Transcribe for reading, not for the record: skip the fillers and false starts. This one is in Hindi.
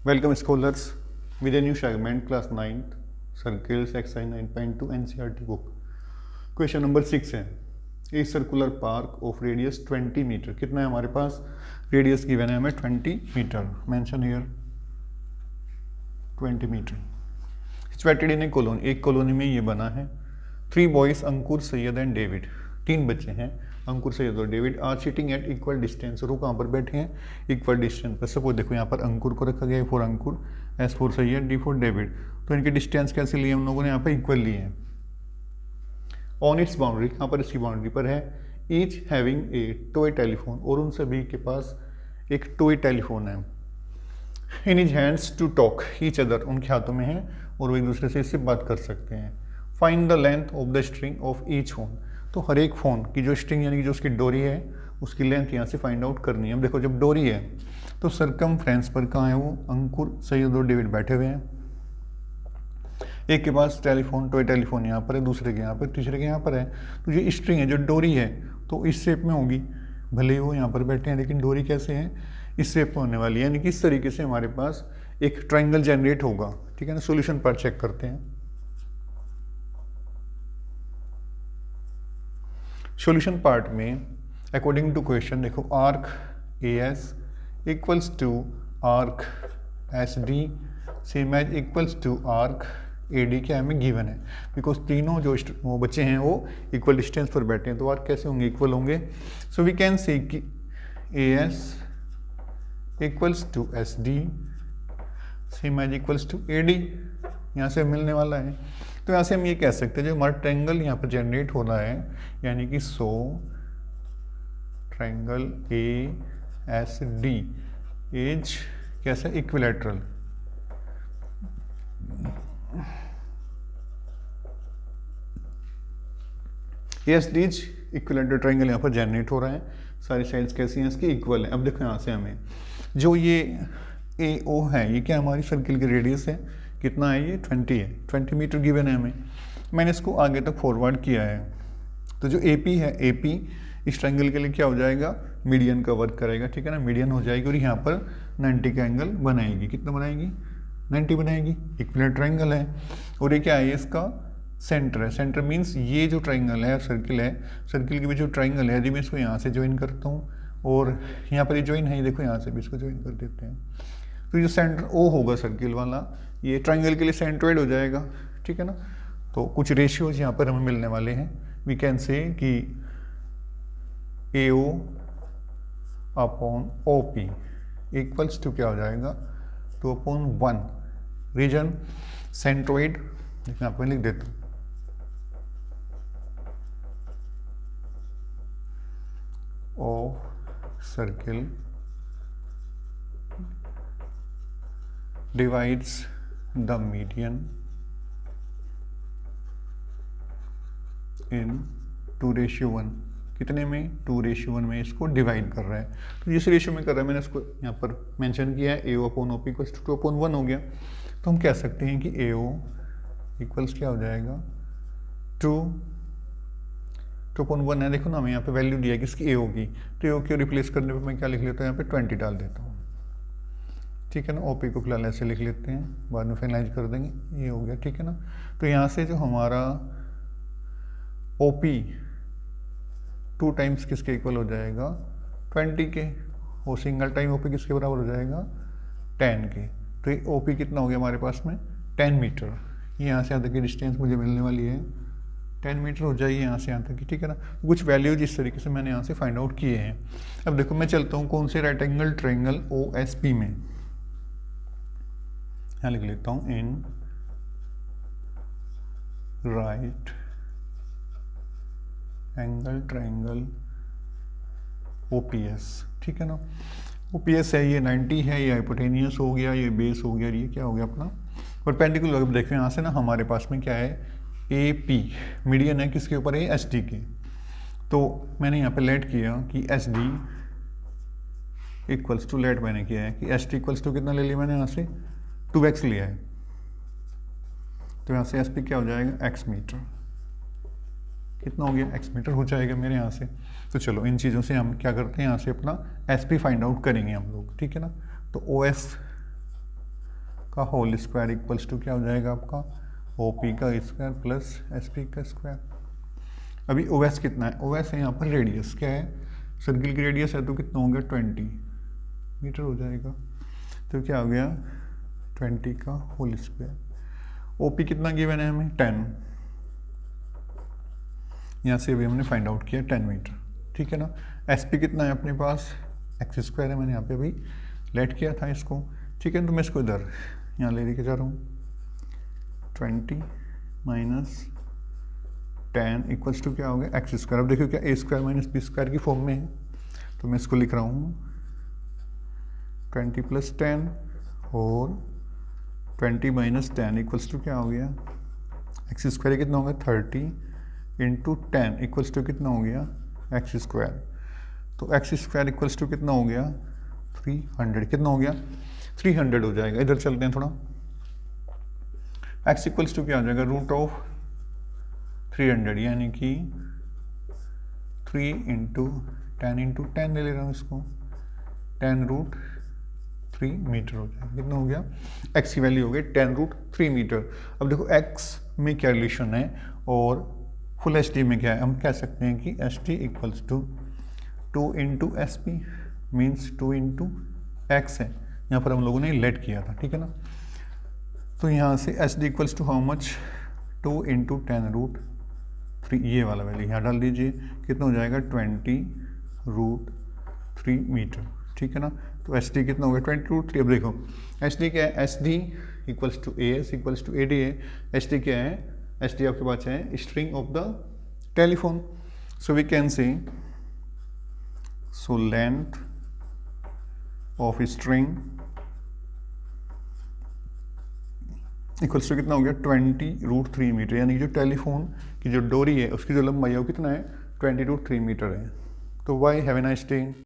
Welcome scholars with a new segment class 9th circles exercise 9.2 NCERT book. Question number 6 है a circular park of radius 20 meter. कितना है हमारे पास रेडियस गिवन है हमें 20 meter. Mention here 20 meter. Situated in a colony. एक कॉलोनी में ये बना है. 3 boys Ankur Syed and David. 3 बच्चे हैं अंकुर सैयद और David are sitting at equal distance. वो कहाँ पर बैठे हैं इक्वल डिस्टेंस पर. सपोज देखो यहाँ पर अंकुर को रखा गया है for Ankur, S for Syed, D for David. तो इनके डिस्टेंस कैसे लिए हम लोगों ने यहाँ पर इक्वल लिए हैं. ऑन इट्स बाउंड्री, यहाँ पर इसकी बाउंड्री पर है. Each having a toy telephone, और उन सभी के पास एक टॉय टेलीफोन है. In his hands to talk each other, उनके हाथों में है और वो एक दूसरे से इससे बात कर सकते हैं. Find the length of the string of each phone. तो हर एक फ़ोन की जो स्ट्रिंग यानी कि जो उसकी डोरी है उसकी लेंथ यहाँ से फाइंड आउट करनी है. अब देखो जब डोरी है तो सरकमफ्रेंस पर कहाँ है वो अंकुर सैयद और डेविड बैठे हुए हैं. एक के पास टेलीफोन टॉय टेलीफोन यहाँ पर है, दूसरे के यहाँ पर, तीसरे के यहाँ पर है. तो जो स्ट्रिंग है जो डोरी है तो इस शेप में होगी. भले ही वो यहाँ पर बैठे हैं लेकिन डोरी कैसे है इस शेप में होने वाली है. यानी कि इस तरीके से हमारे पास एक ट्राइंगल जनरेट होगा. ठीक है ना. सॉल्यूशन पर चेक करते हैं. सॉल्यूशन पार्ट में अकॉर्डिंग टू क्वेश्चन देखो arc A S equals to arc S D same as equals to arc A D क्या हमें गिवन है. बिकॉज तीनों जो वो बच्चे हैं वो इक्वल डिस्टेंस पर बैठे हैं तो आर्क कैसे होंगे इक्वल होंगे. सो वी कैन से कि A S equals to S D same as equals to A D यहाँ से मिलने वाला है. तो यहाँ से हम ये कह सकते हैं जो हमारा ट्रायंगल यहाँ पर जनरेट हो रहा है यानी कि so triangle A S D is कैसा equilateral. S D is equilateral triangle यहाँ पर जनरेट हो रहा है. सारी साइड्स कैसी हैं इसकी इक्वल है. अब देखो यहाँ से हमें जो ये ए ओ है ये क्या हमारी सर्किल की रेडियस है. कितना है ये 20 है. 20 मीटर गिवन है हमें. मैंने इसको आगे तक फॉरवर्ड किया है. तो जो ए पी है ए पी इस ट्रायंगल के लिए क्या हो जाएगा मीडियन का वर्क करेगा. ठीक है ना. मीडियन हो जाएगी और यहाँ पर 90 का एंगल बनाएगी. कितना बनाएगी 90 बनाएगी. इक्विलैटरल ट्रायंगल है और ये क्या है इसका सेंटर है. सेंटर मीन्स ये जो ट्रायंगल है सर्किल है, सर्किल के बीच जो ट्रायंगल है यदि मैं इसको यहाँ से ज्वाइन करता हूँ और यहाँ पर ये ज्वाइन है, ये देखो यहाँ से भी इसको ज्वाइन कर देते हैं. तो ये सेंटर ओ होगा सर्किल वाला, ये ट्रायंगल के लिए सेंट्रोइड हो जाएगा. ठीक है ना. तो कुछ रेशियोज यहाँ पर हमें मिलने वाले हैं. वी कैन से कि A O upon O P equals to क्या हो जाएगा 2/1. रीजन सेंट्रोइड यहाँ पर लिख देता हूँ. Of circle divides the median in 2:1. कितने में 2:1 में इसको डिवाइड कर रहा है. तो जिस रेशियो में कर रहा है मैंने इसको यहाँ पर मेंशन किया है. A O upon O P equals to 2/1 हो गया. तो हम कह सकते हैं कि ए ओ इक्वल्स क्या हो जाएगा 2/1 है. देखो ना हमें यहाँ पे वैल्यू दिया है किसकी ए ओ की. तो ए ओ की रिप्लेस करने पर मैं क्या लिख लेता हूँ यहाँ पे 20 डाल देता हूँ. ठीक है ना. ओपी को फिलहाल ऐसे लिख लेते हैं, बाद में फाइनलाइज कर देंगे. ये हो गया. ठीक है ना. तो यहाँ से जो हमारा ओपी 2 टाइम्स किसके इक्वल हो जाएगा 20 के, और सिंगल टाइम ओपी किसके बराबर हो जाएगा 10 के. तो ये ओपी कितना हो गया हमारे पास में 10 मीटर. ये यहाँ से यहाँ तक की डिस्टेंस मुझे मिलने वाली है 10 मीटर हो जाएगी यहाँ से यहाँ तक की. ठीक है ना. कुछ वैल्यूज इस तरीके से मैंने यहाँ से फाइंड आउट किए हैं. अब देखो मैं चलता हूँ कौन से right angle triangle O S P में. यहाँ लिख लेता हूँ in right angle triangle OPS. ठीक है ना. ओपीएस है ये 90 है, ये हाइपोटेनियस हो गया, ये बेस हो गया, ये क्या हो गया अपना परपेंडिकुलर. अब देखो यहाँ से ना हमारे पास में क्या है ए पी मीडियन है किसके ऊपर है एस डी के. तो मैंने यहाँ पे लेट किया कि S D equals to let मैंने किया है कि एस डी इक्वल्स टू कितना ले लिया मैंने यहाँ से 2x लिया है. तो यहाँ से एस पी क्या हो जाएगा x मीटर. कितना हो गया x मीटर हो जाएगा मेरे यहाँ से. तो चलो इन चीज़ों से हम क्या करते हैं यहाँ से अपना एस पी फाइंड आउट करेंगे हम लोग. ठीक है ना. तो ओ एस का होल स्क्वायर इक्वल्स टू क्या हो जाएगा आपका OP का स्क्वायर प्लस SP का स्क्वायर। अभी OS कितना है, OS है यहाँ पर रेडियस, क्या है सर्किल की रेडियस है, तो कितना हो गया 20 मीटर हो जाएगा। तो क्या हो गया 20 का होल स्क्वायर। OP कितना गिवन है हमें 10, यहाँ से अभी हमने फाइंड आउट किया 10 मीटर, ठीक है ना। SP कितना है अपने पास एक्स स्क्वायर है, मैंने यहाँ पे अभी लेट किया था इसको, ठीक है। तो मैं इसको इधर यहाँ ले लेके जा रहा हूँ 20 माइनस 10 इक्वल्स टू क्या हो गया एक्स स्क्वायर। अब देखो क्या A square minus B square की फॉर्म में है, तो मैं इसको लिख रहा हूँ 20 प्लस 10 और 20 माइनस 10 इक्वल्स टू क्या हो गया एक्स स्क्वायर कितना हो गया 30 इंटू 10 इक्वल्स टू कितना हो गया एक्स स्क्वायर। तो एक्स स्क्वायर इक्वल्स टू कितना हो गया 300, कितना हो गया 300 हो जाएगा। इधर चलते हैं थोड़ा, एक्स इक्वल्स टू क्या हो जाएगा रूट ऑफ 300 यानी कि 3 इंटू 10 ले रहा हूँ इसको 10 रूट 3 मीटर हो जाएगा। कितना हो गया एक्स की वैल्यू हो गई 10 रूट 3 मीटर। अब देखो एक्स में क्या रिलेशन है और फुल एच डी में क्या है, हम कह सकते हैं कि H D equals to 2 into S P means 2 into X है, यहाँ पर हम लोगों ने लेट किया था, ठीक है ना। तो यहाँ से H D equals to how much 2 into 10 root 3, ये वाला वैल्यू यहाँ डाल दीजिए, कितना हो जाएगा 20 रूट 3 मीटर, ठीक है ना। तो एच डी कितना हो गया 20 रूट 3। अब देखो एच डी क्या है, H D equals to A S equals to A D है। एच डी क्या है, एच डी आपके पास है string of the telephone. So we can say so length of string equals to कितना हो गया 20 रूट 3 मीटर, यानी जो टेलीफोन की जो डोरी है उसकी जो लंबाई है वो कितना है 20 रूट 3 मीटर है। तो why have a nice day.